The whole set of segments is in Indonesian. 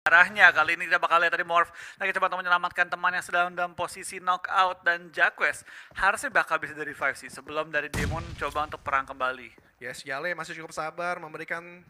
Arahnya kali ini kita bakal lihat tadi Morph lagi coba untuk menyelamatkan teman yang sedang dalam posisi knockout, dan Jacques harusnya bakal bisa dari revive sih sebelum dari Demon coba untuk perang kembali. Yes, Yale masih cukup sabar memberikan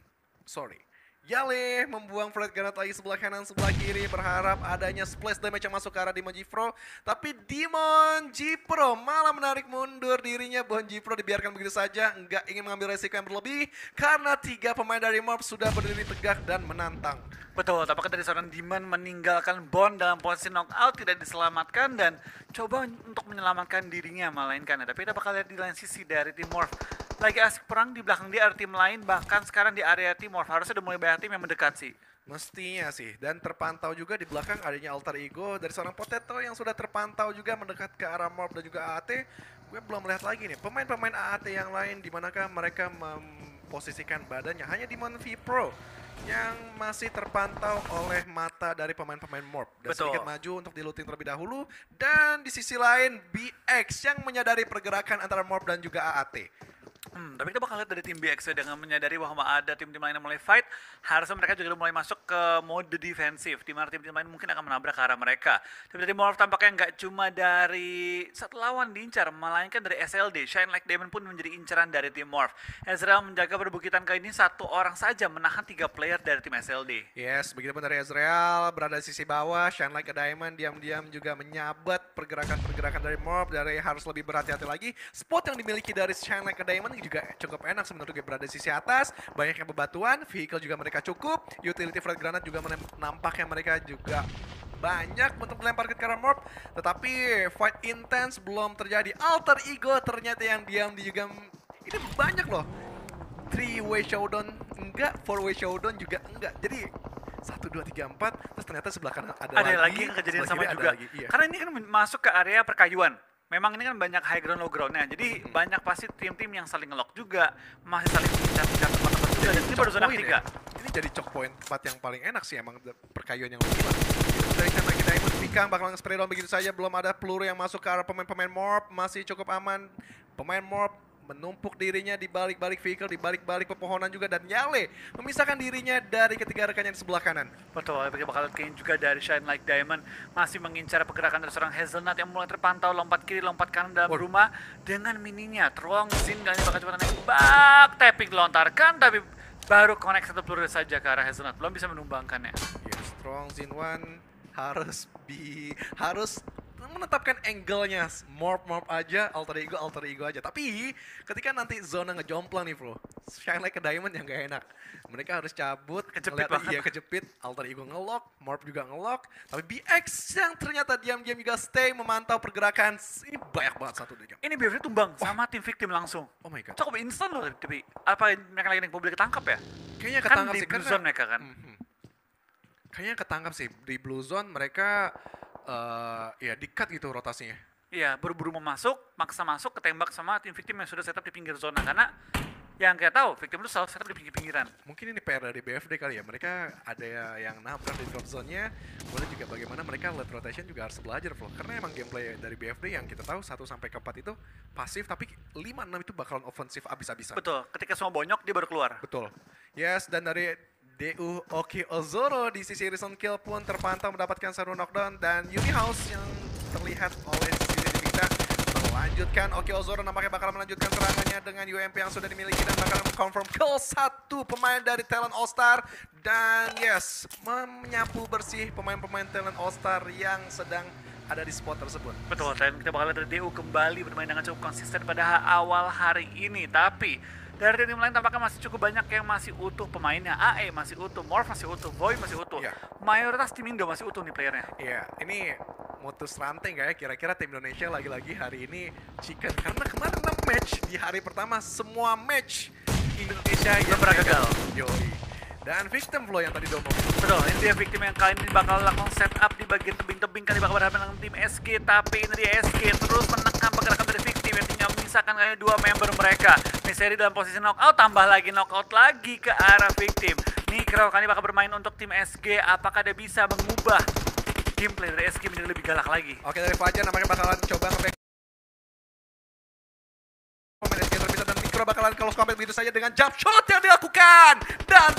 Yale membuang Fred Granat lagi sebelah kanan, sebelah kiri, berharap adanya splash damage yang masuk ke arah Demon Jipro. Tapi Demon Jipro malah menarik mundur dirinya. Bon Jipro dibiarkan begitu saja, nggak ingin mengambil resiko yang berlebih karena 3 pemain dari Morph sudah berdiri tegak dan menantang. Betul, tampaknya dari seorang Demon meninggalkan Bond dalam posisi knockout, tidak diselamatkan dan coba untuk menyelamatkan dirinya melainkan. Tapi kita bakal lihat di lain sisi dari tim Morph. Lagi asik perang di belakang dia ada tim lain, bahkan sekarang di area tim Morph harusnya udah mulai banyak tim yang mendekat sih. Mestinya sih, dan terpantau juga di belakang adanya alter ego dari seorang Potato yang sudah terpantau juga mendekat ke arah Morph dan juga AAT. Gue belum melihat lagi nih, pemain-pemain AAT yang lain dimanakah mereka memposisikan badannya. Hanya Demon V Pro yang masih terpantau oleh mata dari pemain-pemain Morph. Dan sedikit maju untuk diluting terlebih dahulu. Dan di sisi lain, BX yang menyadari pergerakan antara Morph dan juga AAT. Tapi kita bakal lihat dari tim BX dengan menyadari bahwa ada tim-tim lain yang mulai fight, harusnya mereka juga mulai masuk ke mode defensif, di mana tim-tim lain mungkin akan menabrak ke arah mereka. Tapi dari Morph tampaknya nggak cuma dari satu lawan diincar, melainkan dari SLD. Shine Like Diamond pun menjadi incaran dari tim Morph. Ezreal menjaga perbukitan kali ini satu orang saja menahan 3 player dari tim SLD. Yes, begitupun dari Ezreal berada di sisi bawah, Shine Like a Diamond diam-diam juga menyabat pergerakan-pergerakan dari Morph, dari harus lebih berhati-hati lagi. Spot yang dimiliki dari Shine Like a Diamond juga cukup enak sebenarnya, berada di sisi atas, banyak yang bebatuan, vehicle juga mereka cukup, utility Fred Granat juga nampaknya mereka juga banyak untuk melempar ke arah Morph, tetapi fight intense belum terjadi. Alter Ego ternyata yang diam di juga, ini banyak loh. 3-way showdown enggak, 4-way showdown juga enggak. Jadi 1, 2, 3, 4, terus ternyata sebelah kanan ada lagi yang kejadian sama juga. lagi, iya. Karena ini kan masuk ke area perkayuan. Memang ini kan banyak high ground low groundnya, jadi banyak pasti tim-tim yang saling ngelock juga, masih saling mengincar tempat-tempat juga, dan ini baru zona 3. Ya? Ini jadi choke point tempat yang paling enak sih emang perkayuan yang lebih lah. Dari sana kita ikut Pikang bakal spray down begitu saja, belum ada peluru yang masuk ke arah pemain-pemain Morph, masih cukup aman. Pemain Morph menumpuk dirinya di balik-balik vehicle, di balik-balik pepohonan juga, dan Yale memisahkan dirinya dari ketiga rekannya di sebelah kanan. Betul, kita bakal lihat juga dari Shine Like Diamond masih mengincar pergerakan dari seorang Hazelnut yang mulai terpantau lompat kiri, lompat kanan dalam rumah dengan mininya. Trong Zin kali ini bakal coba nembak, tapping dilontarkan, tapi baru connect satu peluru saja ke arah Hazelnut, belum bisa menumbangkannya. Yes, Strong Zin One harus menetapkan angle-nya, morph aja, alter ego aja. Tapi ketika nanti zona ngejomplang nih bro, Shine Like a Diamond yang gak enak. Mereka harus cabut, kejepit, alter ego ngelock, morph juga ngelock. Tapi BX yang ternyata diam-diam juga stay memantau pergerakan. Ini banyak banget satu dia. Ini BFD tumbang sama tim victim langsung. Oh my god. Cukup instan loh, tapi apa mereka lagi boleh ketangkap ya? Kayaknya ketangkap kan sih, di Blue Zone mereka kan. Kayaknya ketangkap sih di Blue Zone mereka. Ya di-cut gitu rotasinya. Iya, buru-buru mau masuk, maksa masuk, ketembak sama tim victim yang sudah setup di pinggir zona. Karena yang kayak tahu, victim itu selalu setup di pinggir-pinggiran. Mungkin ini PR dari BFD kali ya. Mereka ada yang nabrak di drop zone-nya. Kemudian juga bagaimana mereka late rotation juga harus belajar, bro. Karena emang gameplay dari BFD yang kita tahu 1-4 itu pasif, tapi 5-6 itu bakalan ofensif abis-abisan. Betul, ketika semua bonyok dia baru keluar. Betul. Yes, dan dari DU Oki Ozoro di sisi Reason Kill pun terpantau mendapatkan satu knockdown, dan Yumi House yang terlihat oleh sisi kita melanjutkan. Oki Ozoro nampaknya bakal melanjutkan serangannya dengan UMP yang sudah dimiliki dan bakal confirm kill satu pemain dari Talent All Star, dan yes, menyapu bersih pemain-pemain Talent All Star yang sedang ada di spot tersebut. Betul, dan kita bakal lihat dari DU kembali bermain dengan cukup konsisten pada awal hari ini. Tapi dari tim lain tampaknya masih cukup banyak yang masih utuh pemainnya. AE masih utuh, Morph masih utuh, Void masih utuh. Yeah. Mayoritas tim Indo masih utuh nih playernya. Iya, ini mutus ranting ya, kira-kira tim Indonesia lagi-lagi hari ini chicken. Karena kemarin 6 match, di hari pertama semua match Indonesia yang gagal. Yoi. Dan victim flow yang tadi domong. Betul, ini dia victim yang kali ini bakal langsung setup di bagian tebing-tebing, kali bakal berhadapan dengan tim SG. Tapi ini dia SG terus menekan pergerakan dari victim yang tinggal menyisakan kali 2 member mereka. Miseri dalam posisi knockout, tambah lagi knockout lagi ke arah victim. Nikro kali bakal bermain untuk tim SG, apakah dia bisa mengubah gameplay dari SG menjadi lebih galak lagi? Oke, dari Fajar nampaknya bakalan coba nge-back pemain SG terpisah, dan Nikro bakalan close combat begitu saja dengan jump shot yang dilakukan, dan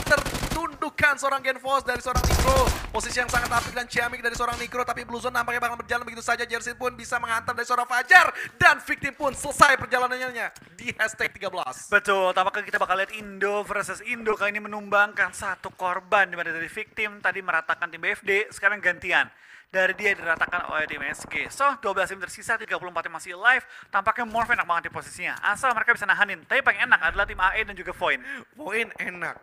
tundukkan seorang Genforce dari seorang Nikro. Posisi yang sangat apik dan ciamik dari seorang Nikro, tapi Blue Zone nampaknya bakal berjalan begitu saja. Jersey pun bisa menghantam dari seorang Fajar, dan Victim pun selesai perjalanannya di hashtag 13. Betul, tampaknya kita bakal lihat Indo versus Indo kali ini menumbangkan satu korban, dimana dari Victim tadi meratakan tim BFD, sekarang gantian. Dari dia diratakan oleh tim SG. So, 12 tim tersisa, 34 yang masih live. Tampaknya Morph enak banget di posisinya. Asal mereka bisa nahanin. Tapi paling enak adalah tim AE dan juga Void. Void enak.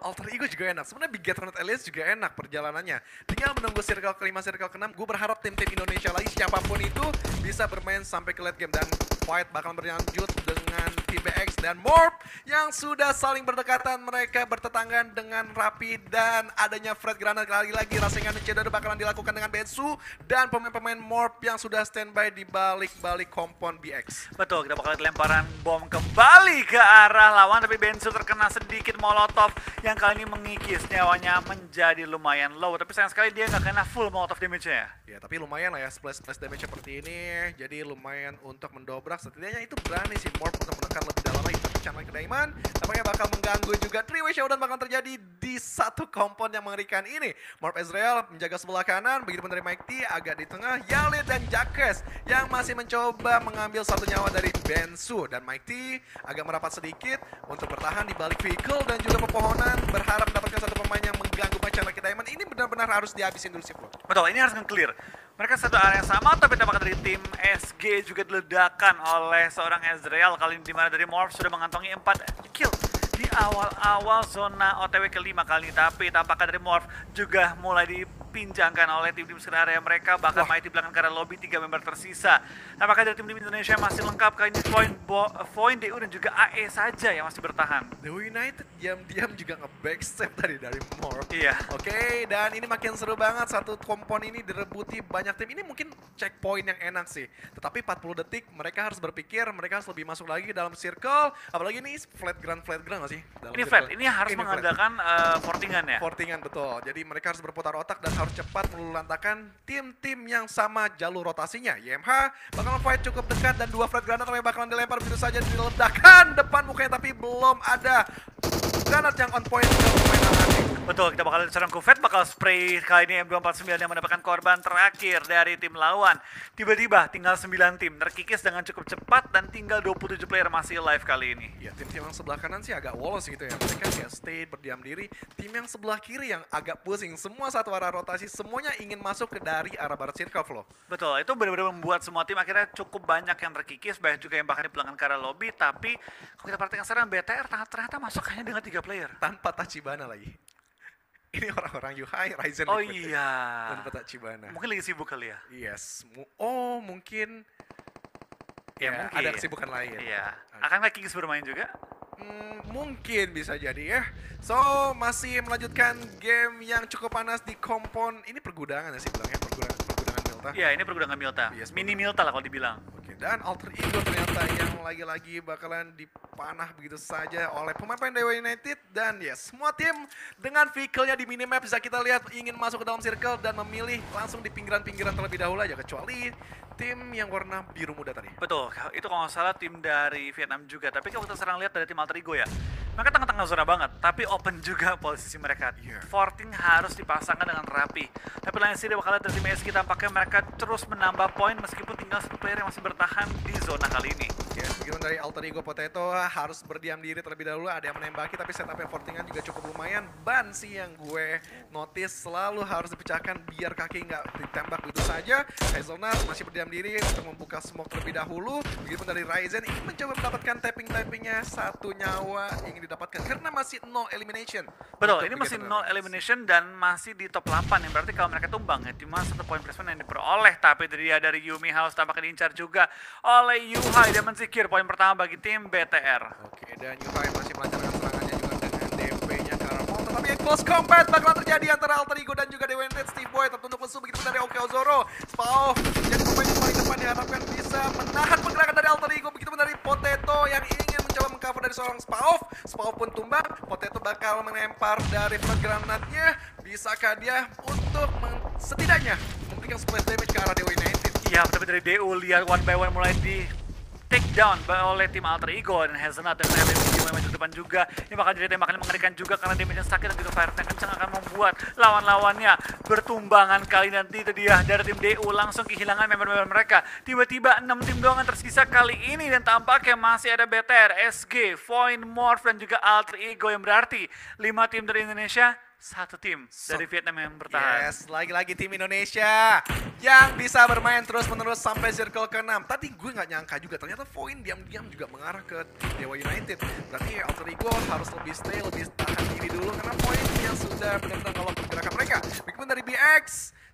Alter Ego juga enak. Sebenarnya Big Get Alliance juga enak perjalanannya. Tinggal menunggu circle kelima, circle keenam. Gue berharap tim-tim Indonesia lagi siapapun itu bisa bermain sampai ke late game, dan fight bakal berlanjut dengan tim BX dan Morph yang sudah saling berdekatan. Mereka bertetanggan dengan rapi, dan adanya Fred Granat lagi-lagi rasengan dan cedera bakalan dilakukan dengan Bensu dan pemain-pemain Morph yang sudah standby di balik-balik kompon BX. Betul, kita bakal lihat lemparan bom kembali ke arah lawan, tapi Bensu terkena sedikit molotov yang kali ini mengikis nyawanya menjadi lumayan low, tapi sayang sekali dia nggak kena full molotov damage-nya. Ya, tapi lumayan lah ya, splash damage seperti ini, jadi lumayan untuk mendobrak. Setidaknya itu berani si Morph untuk menekan lebih dalam lagi, tapi Channel ke Diamond tampaknya bakal mengganggu juga. Three-way showdown bakal terjadi di satu kompon yang mengerikan ini. Morph Ezreal menjaga sebelah kanan, begitu pun dari Mike T agak di tengah, Yalit dan Jacques yang masih mencoba mengambil satu nyawa dari Bensu, dan Mike T agak merapat sedikit untuk bertahan di balik vehicle dan juga pepohonan, berharap mendapatkan satu pemain yang mengganggu Channel ke Diamond. Ini benar-benar harus dihabisin dulu sih, bro. Betul, ini harus nge-clear. Mereka satu area yang sama, tapi tampaknya dari tim SG juga diledakan oleh seorang Ezreal. Kali ini dimana dari Morph sudah mengantongi 4 kill di awal-awal zona OTW kelima kali ini. Tapi tampaknya dari Morph juga mulai dipinjangkan oleh tim-tim sekitar area mereka. Bahkan Mighty belakang karena lobby 3 member tersisa. Tampaknya dari tim-tim Indonesia masih lengkap. Kali ini Void, DU dan juga AE saja yang masih bertahan. The United diam-diam juga nge-backstab tadi dari Morph. Iya. Oke, dan ini makin seru banget. Satu kompon ini direbuti banyak tim. Ini mungkin checkpoint yang enak sih. Tetapi 40 detik mereka harus berpikir, mereka harus lebih masuk lagi dalam circle. Apalagi ini flat ground nggak sih? Dalam Ini circle. flat, ini harus Ini mengandalkan fortingan ya. Fortingan, betul. Jadi mereka harus berputar otak dan harus cepat melulantakan tim-tim yang sama jalur rotasinya. YMH bakalan fight cukup dekat, dan 2 flat granat bakalan dilempar begitu saja, diledakkan depan mukanya, tapi belum ada granat yang on point untuk pemain Alani. Betul, kita bakal serang Kufet, bakal spray kali ini M249 yang mendapatkan korban terakhir dari tim lawan. Tiba-tiba tinggal 9 tim, terkikis dengan cukup cepat dan tinggal 27 player masih live kali ini. Ya, tim-tim yang sebelah kanan sih agak wolos gitu ya. Mereka kayak stay berdiam diri. Tim yang sebelah kiri yang agak pusing. Semua satu arah rotasi, semuanya ingin masuk ke dari arah barat circle flow. Betul, itu benar-benar membuat semua tim akhirnya cukup banyak yang terkikis, banyak juga yang bahkan di pelanggan ke arah lobby. Tapi kalau kita perhatikan sekarang BTR ternyata masuk hanya dengan 3 player. Tanpa Tachibana lagi. Ini orang-orang Yuhai, Ryzen. Oh gitu. iya. Tanpa Tachibana. Mungkin lagi sibuk kali ya. Yes. Oh, mungkin. Ya, mungkin. ada kesibukan lain. Iya. Akankah Kings bermain juga? Mungkin bisa jadi ya. So, masih melanjutkan game yang cukup panas di kompon. Ini pergudangan ya sih bilangnya, pergudangan Milta. Iya, ini pergudangan Milta. Yes, Mini Milta lah kalau dibilang. Oke, dan Alter Ego ternyata yang lagi-lagi bakalan dipanah begitu saja oleh pemain-pemain Dewa United. Dan ya, semua tim dengan vehicle-nya di minimap bisa kita lihat ingin masuk ke dalam circle dan memilih langsung di pinggiran-pinggiran terlebih dahulu aja. Kecuali tim yang warna biru muda tadi. Betul, itu kalau nggak salah tim dari Vietnam juga. Tapi kalau kita serang lihat dari tim Alter Ego ya, mereka tengah-tengah zona banget, tapi open juga posisi mereka. Yeah. Forting harus dipasangkan dengan rapi. Tapi lain sih dia bakal lihat dari tim SG, tampaknya mereka terus menambah poin meskipun tinggal 1 player yang masih bertahan di zona kali ini. Ya, begitu dari Alter Ego Potato harus berdiam diri terlebih dahulu. Ada yang menembaki, tapi setupnya Fortingan juga cukup lumayan. Ban sih yang gue notice selalu harus dipecahkan biar kaki nggak ditembak begitu saja. Hazelnut masih berdiam diri untuk membuka smoke terlebih dahulu. Begitu dari Ryzen ingin mencoba mendapatkan tapping-tappingnya, 1 nyawa ingin didapatkan karena masih 0 elimination. Betul, ini masih 0 elimination dan masih di top 8, yang berarti kalau mereka tumbang ya cuma 1 poin placement yang diperoleh. Tapi dari Yumi House tampaknya diincar juga oleh Yuhai dan mensecure poin pertama bagi tim BTR. Oke, dan Yuhai masih melancarkan serangannya juga dengan DP-nya ke arah Mount. Tapi close combat bakalan terjadi antara Alter Ego dan juga Dewa United. Steve Boy tertunduk lesu begitu dari Oke Ozoro. Spaw jadi pemain yang paling depan diharapkan bisa menahan pergerakan dari Alter Ego. Begitu dari Potato yang ingin mencoba mengcover dari seorang Spaw. Spaw pun tumbang. Potato bakal melempar dari flag granatnya. Bisakah dia untuk setidaknya memberikan splash damage ke arah Dewa United? Iya, tapi dari DU lihat one by one mulai take down oleh tim Alter Ego dan Hazelnut dan LMG maju ke depan juga. Ini bakal jadi tembakan yang mengerikan juga karena damage yang sakit dan juga fire yang kencang akan membuat lawan-lawannya bertumbangan kali nanti. Itu dia dari tim DU langsung kehilangan member-member mereka. Tiba-tiba 6 tim doang yang tersisa kali ini dan tampaknya masih ada BTR, SG, Void, Morph dan juga Alter Ego yang berarti 5 tim dari Indonesia, 1 tim dari Vietnam yang bertahan. Yes, lagi-lagi tim Indonesia yang bisa bermain terus-menerus sampai circle ke-6. Tadi gue nggak nyangka juga, ternyata Void diam-diam juga mengarah ke Dewa United. Berarti Alter Ego harus lebih stay, lebih tahan diri dulu karena Void yang sudah benar-benar ngelok pergerakan mereka. Begitu dari BX,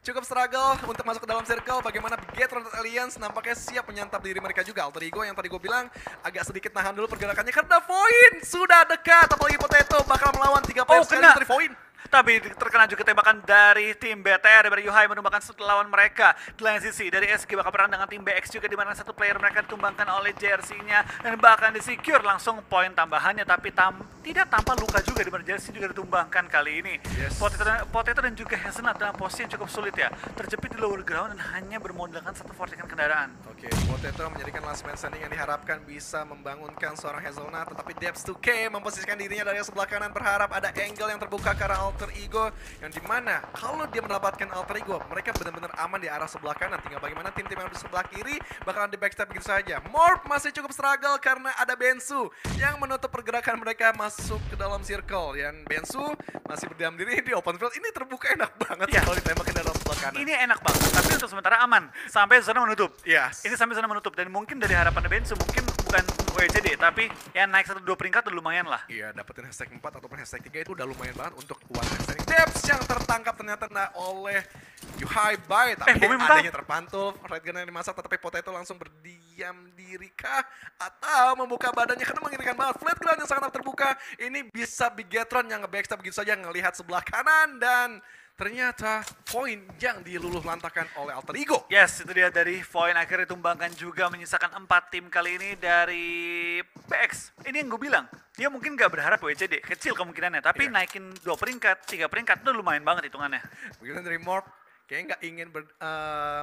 cukup struggle untuk masuk ke dalam circle. Bagaimana Bigetron Alliance nampaknya siap menyantap diri mereka juga. Alter Ego yang tadi gue bilang agak sedikit nahan dulu pergerakannya karena Void sudah dekat. Apalagi Potato bakal melawan 3 player sekali dari Void. Tapi terkena juga tembakan dari tim BTR dari Yuhai menumbangkan lawan mereka. Di lain sisi dari SG bakal perang dengan tim BX juga di mana satu player mereka ditumbangkan oleh jersey-nya dan bahkan disecure langsung poin tambahannya tapi tidak tanpa luka juga di mana jersey juga ditumbangkan kali ini. Yes. Potato dan juga Hazelnut dalam posisi yang cukup sulit ya. Terjepit di lower ground dan hanya bermodalkan satu fortikan kendaraan. Oke, Potato menjadikan last man standing yang diharapkan bisa membangunkan seorang Hazelnut, tetapi Debs 2K memposisikan dirinya dari sebelah kanan berharap ada angle yang terbuka ke arah Alter Ego yang dimana kalau dia mendapatkan Alter Ego mereka benar-benar aman di arah sebelah kanan. Tinggal bagaimana tim-tim yang di sebelah kiri bakalan di backstab begitu saja. Morph masih cukup struggle karena ada Bensu yang menutup pergerakan mereka masuk ke dalam circle. Dan Bensu masih berdiam diri di open field. Ini terbuka enak banget Ya. kalau ditembak ke dalam sebelah kanan. Ini enak banget, tapi untuk sementara aman sampai zona menutup. Yes. Ini sampai zona menutup dan mungkin dari harapan Bensu mungkin bukan WCD tapi ya naik 1-2 peringkat udah lumayan lah. Iya, dapetin hashtag 4 ataupun hashtag 3 itu udah lumayan banget untuk one hashtag. Debs yang tertangkap ternyata oleh Yuhai Bai, tapi Bumi mentah. adanya terpantul, red gun yang dimasak, tetapi Potato langsung berdiam diri kah? Atau membuka badannya karena mengerikan banget. Flat ground yang sangat terbuka, ini bisa Bigetron yang nge-backstab begitu saja, ngelihat sebelah kanan dan ternyata poin yang diluluh lantakan oleh Alter Ego. Yes, itu dia dari Void akhirnya ditumbangkan juga menyisakan 4 tim kali ini dari PX. Ini yang gue bilang, dia mungkin gak berharap WCD, kecil kemungkinannya, tapi Iya. naikin 2 peringkat, 3 peringkat itu lumayan banget hitungannya. Begitu dari Morph, kayaknya nggak ingin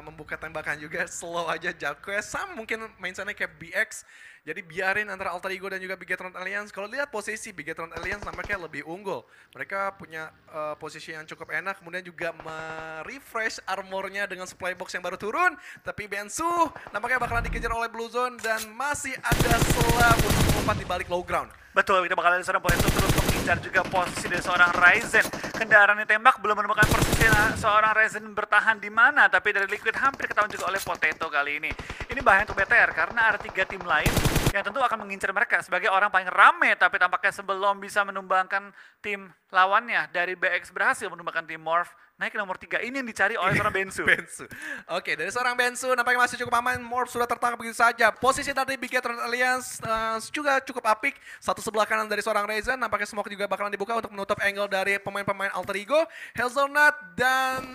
membuka tembakan juga, slow aja Jacques. Sam mungkin mindsetnya kayak BX, jadi biarin antara Alter Ego dan juga Bigetron Alliance. Kalau lihat posisi Bigetron Alliance nampaknya lebih unggul. Mereka punya posisi yang cukup enak, kemudian juga merefresh armornya dengan supply box yang baru turun. Tapi Bensu nampaknya bakalan dikejar oleh Blue Zone dan masih ada celah untuk melompat di balik low ground. Betul, kita bakal lihat seorang Potato terus mengincar juga posisi dari seorang Ryzen. Kendaraan yang tembak belum menemukan posisi seorang Ryzen bertahan di mana, tapi dari Liquid hampir ketahuan juga oleh Potato kali ini. Ini bahaya untuk BTR karena ada 3 tim lain yang tentu akan mengincar mereka sebagai orang paling rame, tapi tampaknya sebelum bisa menumbangkan tim lawannya dari BX berhasil menumbangkan tim Morph naik ke nomor 3. Ini yang dicari oleh seorang Bensu. Bensu. Oke, dari seorang Bensu nampaknya masih cukup aman. Morph sudah tertangkap begitu saja. Posisi dari Bigetron Alliance juga cukup apik. Satu sebelah kanan dari seorang Ryzen. Nampaknya smoke juga bakalan dibuka untuk menutup angle dari pemain-pemain Alter Ego, Hazelnut, dan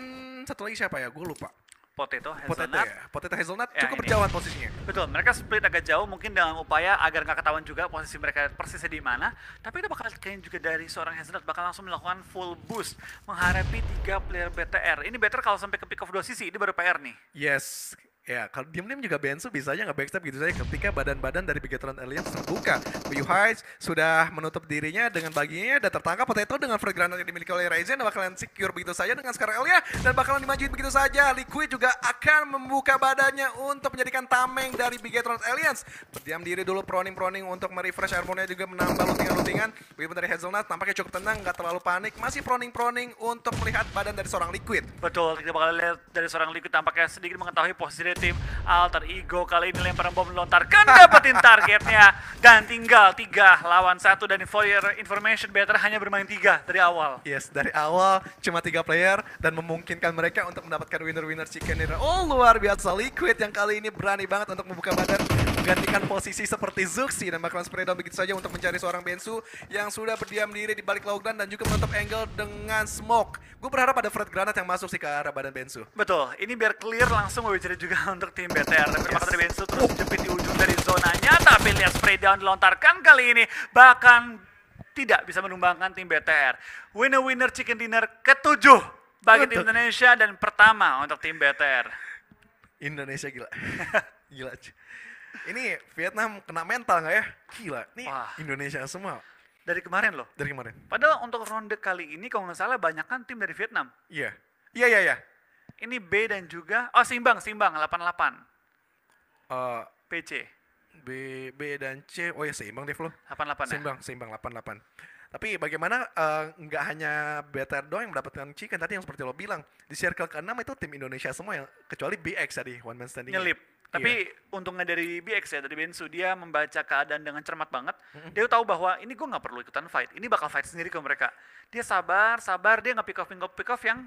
satu lagi siapa ya? Gue lupa. Potato, Potato Hazelnut. ya. Potato Hazelnut Ya, cukup ini. berjauhan posisinya. Betul, mereka split agak jauh mungkin dengan upaya agar nggak ketahuan juga posisi mereka persisnya di mana. Tapi itu bakal kayaknya juga dari seorang Hazelnut bakal langsung melakukan full boost menghadapi 3 player BTR. Ini BTR kalau sampai ke pick of 2 sisi, ini baru PR nih. Yes. Ya, kalau diam-diam juga Bensu bisa aja nge-backstab gitu saja ketika badan-badan dari Bigetron Alliance terbuka. Yuhai sudah menutup dirinya dengan baginya dan tertangkap Potato dengan free granat yang dimiliki oleh Ryzen dan bakalan secure begitu saja dengan Scar Elia dan bakalan dimajuin begitu saja. Liquid juga akan membuka badannya untuk menjadikan tameng dari Bigetron Alliance. Berdiam diri dulu proning-proning untuk merefresh armornya juga menambah lootingan-lootingan. Begitu dari Hazelnut tampaknya cukup tenang, nggak terlalu panik. Masih proning-proning untuk melihat badan dari seorang Liquid. Betul, kita bakal lihat dari seorang Liquid tampaknya sedikit mengetahui posisi dari tim Alter Ego. Kali ini lemparan bom melontarkan, dapetin targetnya. Dan tinggal 3 lawan 1 dan for your information, Better hanya bermain 3 dari awal. Yes, dari awal cuma 3 player dan memungkinkan mereka untuk mendapatkan winner-winner chicken dinner. Oh, luar biasa Liquid yang kali ini berani banget untuk membuka badan, menggantikan posisi seperti Zuxi dan bakalan spray down begitu saja untuk mencari seorang Bensu yang sudah berdiam diri di balik low ground dan juga menutup angle dengan smoke. Gue berharap ada frag granat yang masuk sih ke arah badan Bensu. Betul, ini biar clear langsung WCD juga untuk tim BTR. Dan termakan dari Bensu terus jepit di ujung dari zonanya, tapi lihat spray down dilontarkan kali ini bahkan tidak bisa menumbangkan tim BTR. Winner-winner chicken dinner ke-7 bagi tim Indonesia dan pertama untuk tim BTR. Indonesia gila. Gila. Ini Vietnam kena mental nggak ya? Gila, nih Wah, Indonesia semua dari kemarin loh. dari kemarin. Padahal untuk ronde kali ini kalau nggak salah banyak kan tim dari Vietnam. Iya, iya, iya, iya. Ini B dan juga, oh seimbang, 88 Eh, PC. B, B dan C, oh ya seimbang deh Flo. 88 ya? Seimbang, seimbang 88. Tapi bagaimana nggak hanya BTR doang yang mendapatkan chicken tadi yang seperti lo bilang. Di circle ke-6 itu tim Indonesia semua yang kecuali BX tadi, one man standing. Nyelip. Tapi untungnya dari BX ya, dari Bensu, dia membaca keadaan dengan cermat banget. Dia tahu bahwa ini gue nggak perlu ikutan fight, ini bakal fight sendiri ke mereka. Dia sabar, dia nggak pick off yang